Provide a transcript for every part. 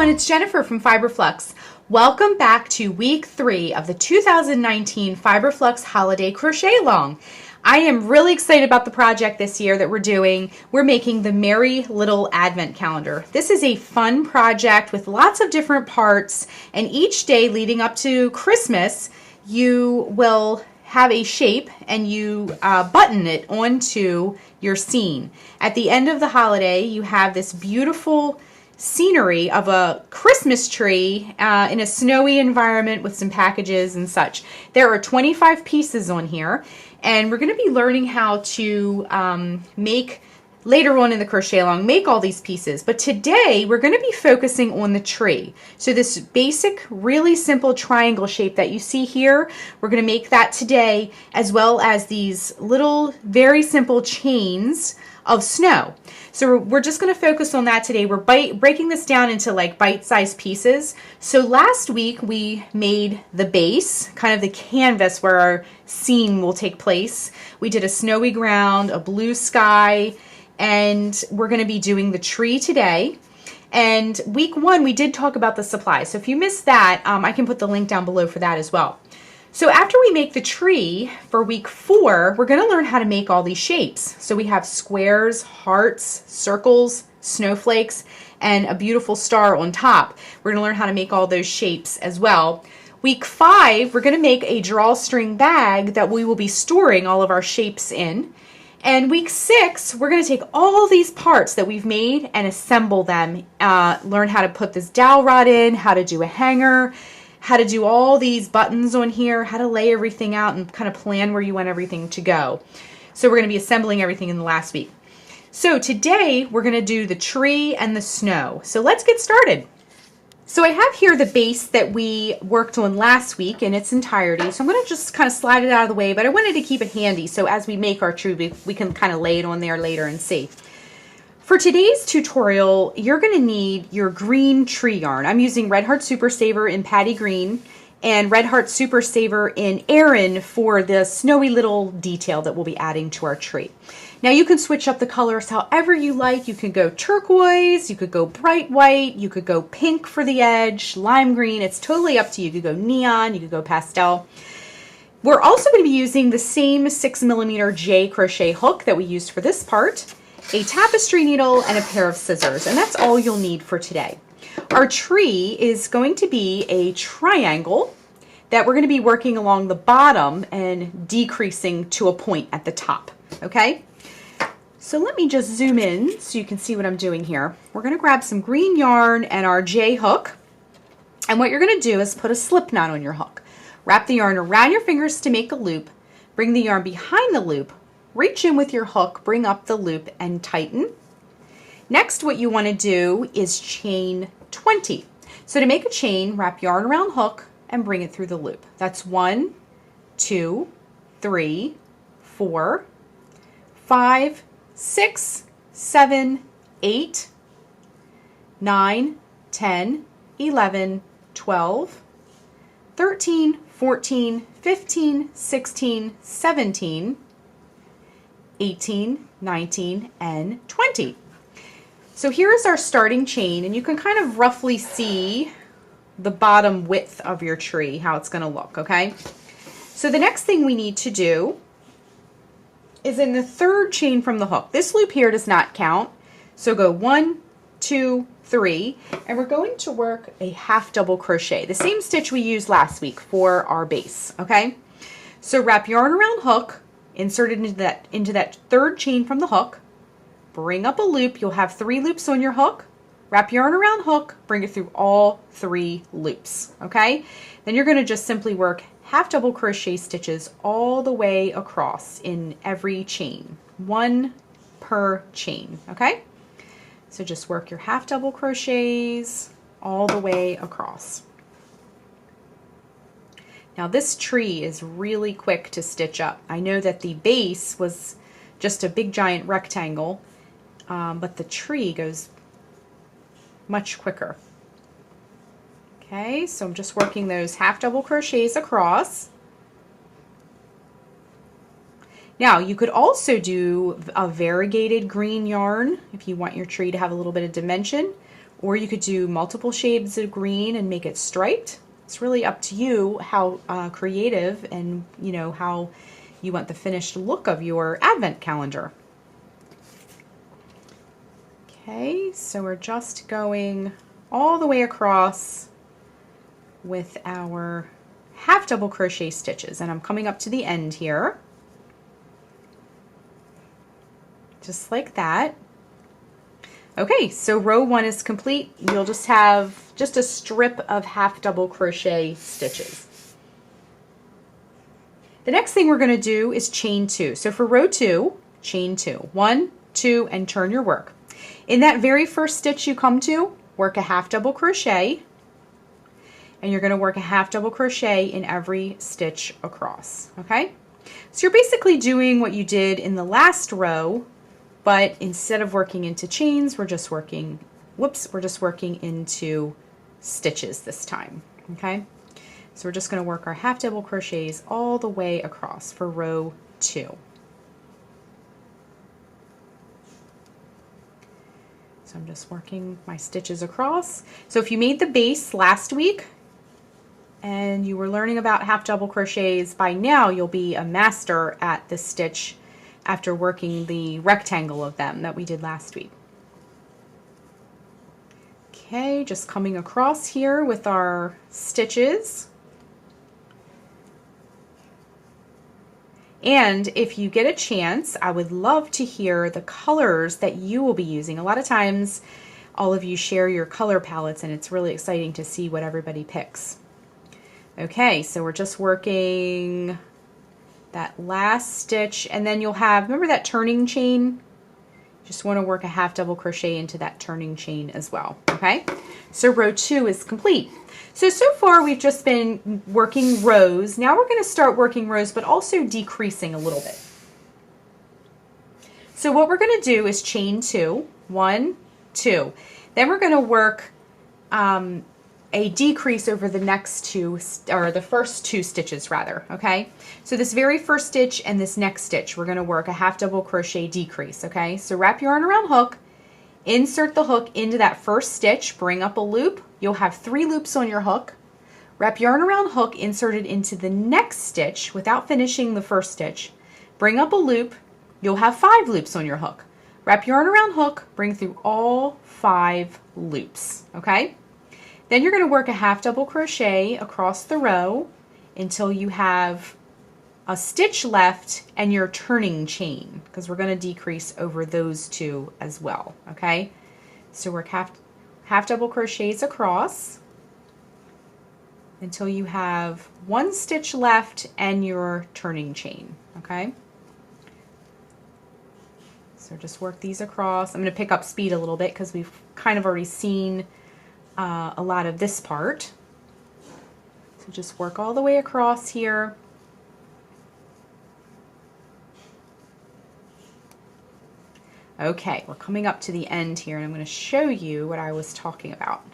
everyone, it's Jennifer from Flux. Welcome back to week 3 of the 2019 Flux Holiday Crochet Along. I am really excited about the project this year that we're doing. We're making the Merry Little Advent Calendar. This is a fun project with lots of different parts, and each day leading up to Christmas, you will have a shape and you button it onto your scene. At the end of the holiday, you have this beautiful scenery of a Christmas tree in a snowy environment with some packages and such. There are 25 pieces on here, and we're going to be learning how to make, later on in the crochet along, make all these pieces. But today we're going to be focusing on the tree. So this basic, really simple triangle shape that you see here, we're going to make that today, as well as these little, very simple chains of snow. So we're just going to focus on that today. We're breaking this down into like bite-sized pieces. So last week we made the base, kind of the canvas where our scene will take place. We did a snowy ground, a blue sky, and we're going to be doing the tree today. And week 1 we did talk about the supplies. So if you missed that, I can put the link down below for that as well. So after we make the tree for week 4, we're going to learn how to make all these shapes. So we have squares, hearts, circles, snowflakes, and a beautiful star on top. We're going to learn how to make all those shapes as well. Week 5, we're going to make a drawstring bag that we will be storing all of our shapes in. And week 6, we're going to take all these parts that we've made and assemble them. Learn how to put this dowel rod in, how to do a hanger, how to do all these buttons on here, how to lay everything out and kind of plan where you want everything to go. So we're going to be assembling everything in the last week. So today we're going to do the tree and the snow. So let's get started. So I have here the base that we worked on last week in its entirety. So I'm going to just kind of slide it out of the way, but I wanted to keep it handy so as we make our tree, we can kind of lay it on there later and see. For today's tutorial, you're going to need your green tree yarn. I'm using Red Heart Super Saver in Patty Green and Red Heart Super Saver in Erin for the snowy little detail that we'll be adding to our tree. Now you can switch up the colors however you like. You could go turquoise, you could go bright white, you could go pink for the edge, lime green. It's totally up to you. You could go neon, you could go pastel. We're also going to be using the same 6mm J crochet hook that we used for this part, a tapestry needle, and a pair of scissors, and that's all you'll need for today. Our tree is going to be a triangle that we're going to be working along the bottom and decreasing to a point at the top, okay? So let me just zoom in so you can see what I'm doing here. We're going to grab some green yarn and our J hook, and what you're going to do is put a slip knot on your hook. Wrap the yarn around your fingers to make a loop, bring the yarn behind the loop, reach in with your hook, bring up the loop, and tighten. Next, what you want to do is chain 20. So to make a chain, wrap yarn around hook and bring it through the loop. That's 1, 2, 3, 4, 5, 6, 7, 8, 9, 10, 11, 12, 13, 14, 15, 16, 17, 18, 19, and 20. So here is our starting chain, and you can kind of roughly see the bottom width of your tree, how it's going to look, okay? So the next thing we need to do is in the third chain from the hook. This loop here does not count, so go 1, 2, 3, and we're going to work a half double crochet, the same stitch we used last week for our base, okay? So wrap yarn around hook, insert it into that third chain from the hook, bring up a loop. You'll have 3 loops on your hook. Wrap yarn around hook, bring it through all 3 loops, okay? Then you're going to just simply work half double crochet stitches all the way across in every chain, 1 per chain, okay? So just work your half double crochets all the way across. Now this tree is really quick to stitch up. I know that the base was just a big giant rectangle, but the tree goes much quicker. Okay, so I'm just working those half double crochets across. Now you could also do a variegated green yarn if you want your tree to have a little bit of dimension, or you could do multiple shades of green and make it striped. It's really up to you how creative and how you want the finished look of your advent calendar. Okay, so we're just going all the way across with our half double crochet stitches, and I'm coming up to the end here, just like that. Okay, so row 1 is complete. You'll just have just a strip of half double crochet stitches. The next thing we're going to do is chain 2. So for row 2, chain 2. 1, 2, and turn your work. In that very first stitch you come to, work a half double crochet, and you're going to work a half double crochet in every stitch across. Okay? So you're basically doing what you did in the last row, but instead of working into chains, we're just working into stitches this time, okay? So we're just gonna work our half double crochets all the way across for row 2. So I'm just working my stitches across. So if you made the base last week and you were learning about half double crochets, by now you'll be a master at the stitch after working the rectangle of them that we did last week. Okay, just coming across here with our stitches. And if you get a chance, I would love to hear the colors that you will be using. A lot of times, all of you share your color palettes, and it's really exciting to see what everybody picks. Okay, so we're just working that last stitch, and then you'll have, remember that turning chain? Just want to work a half double crochet into that turning chain as well, okay? So row 2 is complete. So far we've just been working rows. Now we're going to start working rows, but also decreasing a little bit. So what we're going to do is chain 2, 1, 2. Then we're going to work a decrease over the next two, or the first 2 stitches rather, okay? So this very first stitch and this next stitch, we're gonna work a half double crochet decrease, okay? So wrap your yarn around hook, insert the hook into that first stitch, bring up a loop, you'll have 3 loops on your hook, wrap yarn around hook, insert it into the next stitch without finishing the first stitch, bring up a loop, you'll have 5 loops on your hook. Wrap yarn around hook, bring through all 5 loops, okay? Then you're going to work a half double crochet across the row until you have a stitch left and your turning chain, because we're going to decrease over those 2 as well, okay? So work half double crochets across until you have 1 stitch left and your turning chain, okay? So just work these across. I'm going to pick up speed a little bit because we've kind of already seen a lot of this part. So just work all the way across here. Okay, we're coming up to the end here, and I'm going to show you what I was talking about.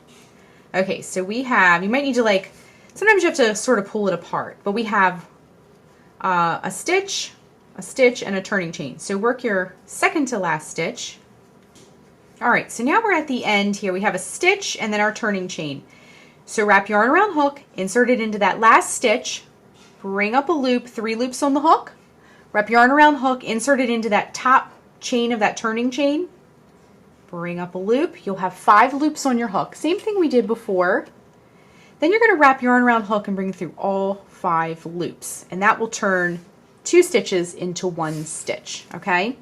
Okay, so we have, you might need to sometimes you have to sort of pull it apart, but we have a stitch, and a turning chain. So work your second to last stitch. All right, so now we're at the end here. We have a stitch and then our turning chain. So wrap yarn around hook, insert it into that last stitch, bring up a loop, 3 loops on the hook, wrap yarn around hook, insert it into that top chain of that turning chain, bring up a loop, you'll have 5 loops on your hook. Same thing we did before. Then you're going to wrap yarn around hook and bring through all 5 loops, and that will turn 2 stitches into 1 stitch, okay?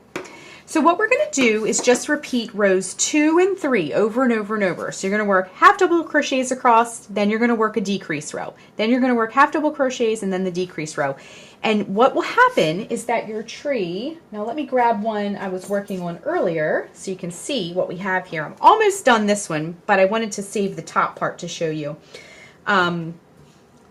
So what we're going to do is just repeat rows 2 and 3 over and over and over. So you're going to work half double crochets across, then you're going to work a decrease row. Then you're going to work half double crochets and then the decrease row. And what will happen is that your tree, now let me grab one I was working on earlier so you can see what we have here. I'm almost done this one, but I wanted to save the top part to show you. Let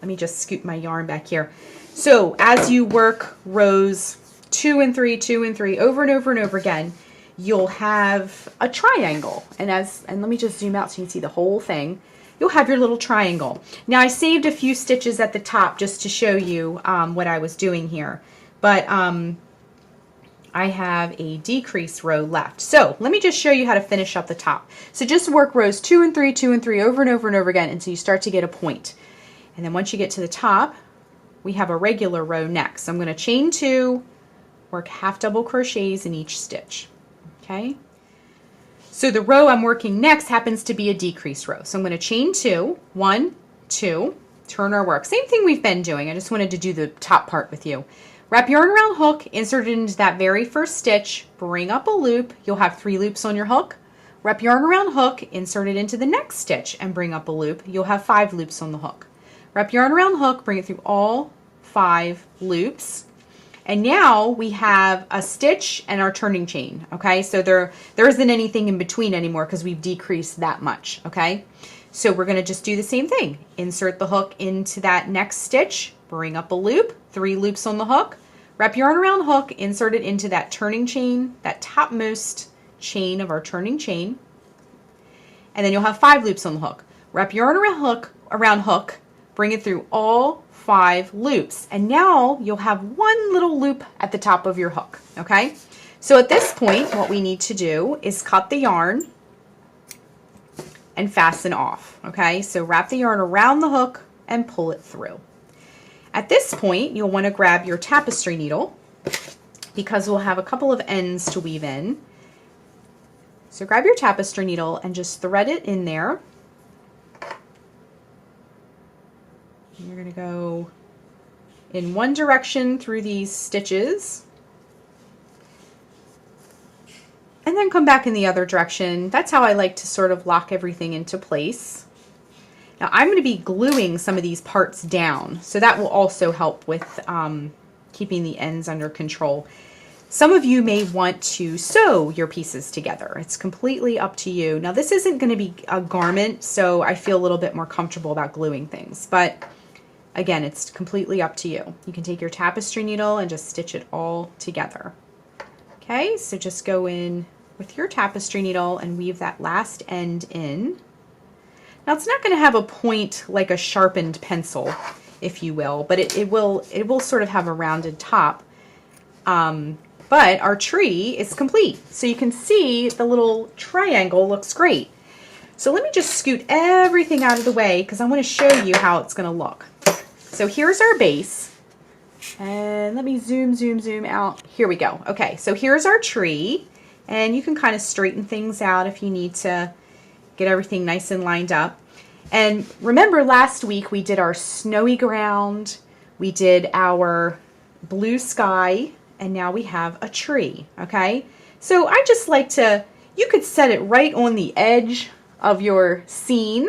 me just scoot my yarn back here. So as you work rows 2 and 3, 2 and 3 over and over and over again, you'll have a triangle. And let me just zoom out so you can see the whole thing. You'll have your little triangle. Now I saved a few stitches at the top just to show you what I was doing here. But I have a decreased row left. So let me just show you how to finish up the top. So just work rows 2 and 3, 2 and 3 over and over and over again until you start to get a point. And then once you get to the top, we have a regular row next. So I'm going to chain 2, work half double crochets in each stitch. Okay. So the row I'm working next happens to be a decreased row. So I'm going to chain 2, 1, 2, turn our work. Same thing we've been doing. I just wanted to do the top part with you. Wrap yarn around hook, insert it into that very first stitch, bring up a loop. You'll have 3 loops on your hook. Wrap yarn around hook, insert it into the next stitch and bring up a loop. You'll have 5 loops on the hook. Wrap yarn around hook, bring it through all 5 loops. And now we have a stitch and our turning chain, okay? So there isn't anything in between anymore because we've decreased that much, okay? So we're gonna just do the same thing. Insert the hook into that next stitch, bring up a loop, 3 loops on the hook, wrap yarn around hook, insert it into that turning chain, that topmost chain of our turning chain, and then you'll have 5 loops on the hook. Wrap yarn around hook, bring it through all 5 loops, and now you'll have 1 little loop at the top of your hook, okay? So at this point, what we need to do is cut the yarn and fasten off, okay? So wrap the yarn around the hook and pull it through. At this point, you'll want to grab your tapestry needle because we'll have a couple of ends to weave in. So grab your tapestry needle and just thread it in there. And you're going to go in one direction through these stitches and then come back in the other direction. That's how I like to sort of lock everything into place. Now I'm going to be gluing some of these parts down, so that will also help with keeping the ends under control. Some of you may want to sew your pieces together. It's completely up to you. Now this isn't going to be a garment, so I feel a little bit more comfortable about gluing things, but again, it's completely up to you. You can take your tapestry needle and just stitch it all together. Okay, so just go in with your tapestry needle and weave that last end in. Now it's not going to have a point like a sharpened pencil, if you will, but it will sort of have a rounded top. But our tree is complete. So you can see the little triangle looks great. So let me just scoot everything out of the way because I want to show you how it's going to look. So here's our base. And let me zoom out. Here we go. Okay, so here's our tree. And you can kind of straighten things out if you need to get everything nice and lined up. And remember last week we did our snowy ground, we did our blue sky, and now we have a tree, okay? So I just like to, you could set it right on the edge of your scene.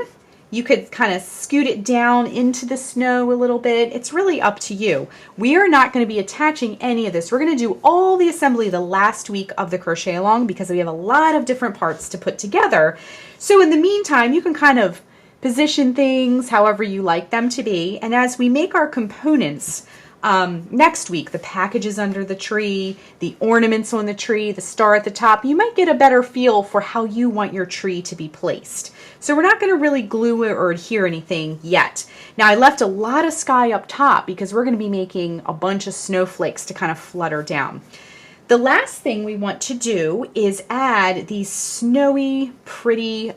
You could kind of scoot it down into the snow a little bit. It's really up to you. We are not going to be attaching any of this. We're going to do all the assembly the last week of the crochet along because we have a lot of different parts to put together. So in the meantime, you can kind of position things however you like them to be. And as we make our components, next week, the packages under the tree, the ornaments on the tree, the star at the top, you might get a better feel for how you want your tree to be placed. So we're not going to really glue or adhere anything yet. Now I left a lot of sky up top because we're going to be making a bunch of snowflakes to kind of flutter down. The last thing we want to do is add these snowy, pretty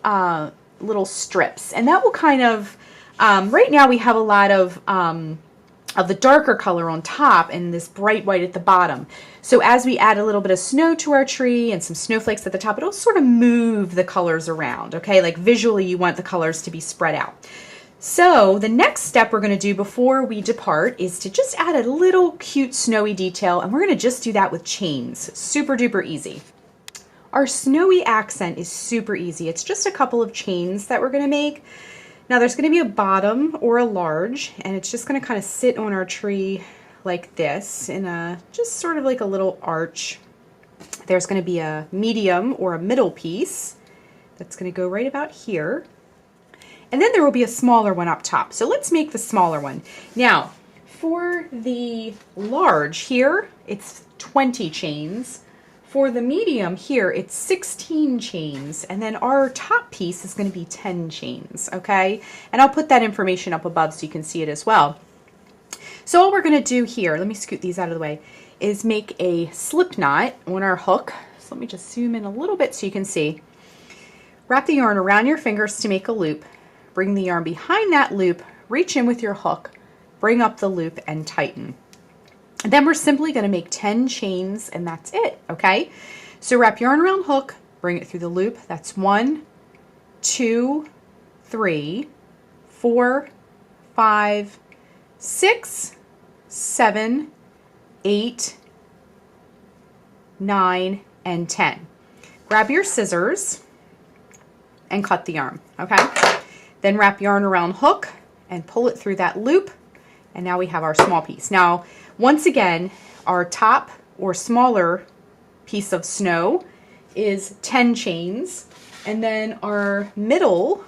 little strips. And that will kind of, right now we have a lot of the darker color on top and this bright white at the bottom. So as we add a little bit of snow to our tree and some snowflakes at the top, it'll sort of move the colors around, okay? Like visually you want the colors to be spread out. So the next step we're going to do before we depart is to just add a little cute snowy detail, and we're going to just do that with chains. Super duper easy. Our snowy accent is super easy. It's just a couple of chains that we're going to make. Now there's going to be a bottom or a large, and it's just going to kind of sit on our tree like this in a just sort of like a little arch. There's going to be a medium or a middle piece that's going to go right about here. And then there will be a smaller one up top. So let's make the smaller one. Now for the large here, it's 20 chains. For the medium here, it's 16 chains, and then our top piece is going to be 10 chains, okay? And I'll put that information up above so you can see it as well. So all we're going to do here, let me scoot these out of the way, is make a slip knot on our hook. So let me just zoom in a little bit so you can see. Wrap the yarn around your fingers to make a loop. Bring the yarn behind that loop, reach in with your hook, bring up the loop and tighten. And then we're simply going to make 10 chains and that's it, okay? So wrap yarn around hook, bring it through the loop. That's 1, 2, 3, 4, 5, 6, 7, 8, 9, and 10. Grab your scissors and cut the yarn, okay? Then wrap yarn around hook and pull it through that loop. And now we have our small piece. Now, once again, our top or smaller piece of snow is 10 chains. And then our middle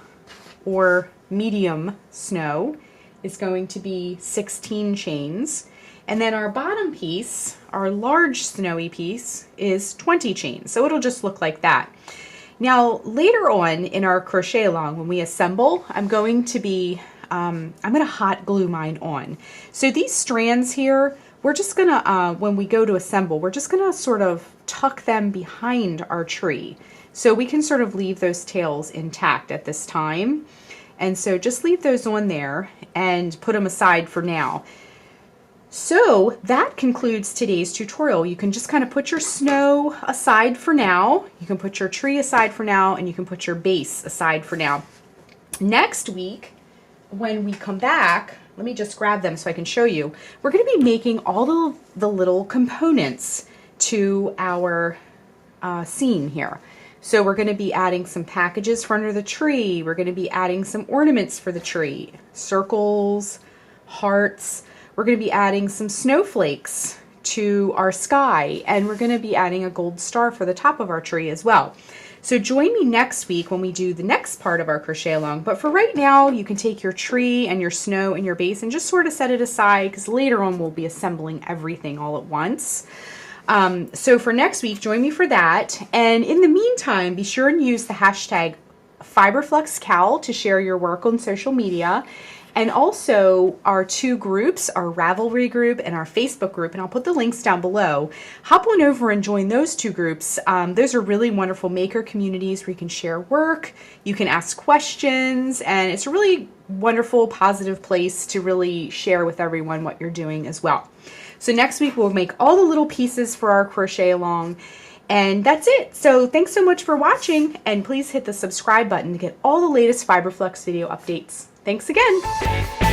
or medium snow is going to be 16 chains. And then our bottom piece, our large snowy piece, is 20 chains. So it'll just look like that. Now, later on in our crochet along, when we assemble, I'm going to hot glue mine on. So these strands here, we're just gonna, when we go to assemble, we're just gonna sort of tuck them behind our tree. So we can sort of leave those tails intact at this time. And so just leave those on there and put them aside for now. So that concludes today's tutorial. You can just kind of put your snow aside for now. You can put your tree aside for now, and you can put your base aside for now. Next week, when we come back, let me just grab them so I can show you. We're going to be making all the little components to our scene here. So we're going to be adding some packages for under the tree. We're going to be adding some ornaments for the tree, circles, hearts. We're going to be adding some snowflakes to our sky, and we're going to be adding a gold star for the top of our tree as well. So join me next week when we do the next part of our crochet along. But for right now, you can take your tree and your snow and your base and just sort of set it aside, because later on we'll be assembling everything all at once. So for next week, join me for that. And in the meantime, be sure and use the hashtag FiberFluxCal to share your work on social media. And also our two groups, our Ravelry group and our Facebook group, and I'll put the links down below. Hop on over and join those two groups. Those are really wonderful maker communities where you can share work, you can ask questions, and it's a really wonderful, positive place to really share with everyone what you're doing as well. So next week we'll make all the little pieces for our crochet along. And that's it. So thanks so much for watching, and please hit the subscribe button to get all the latest FiberFlux video updates. Thanks again.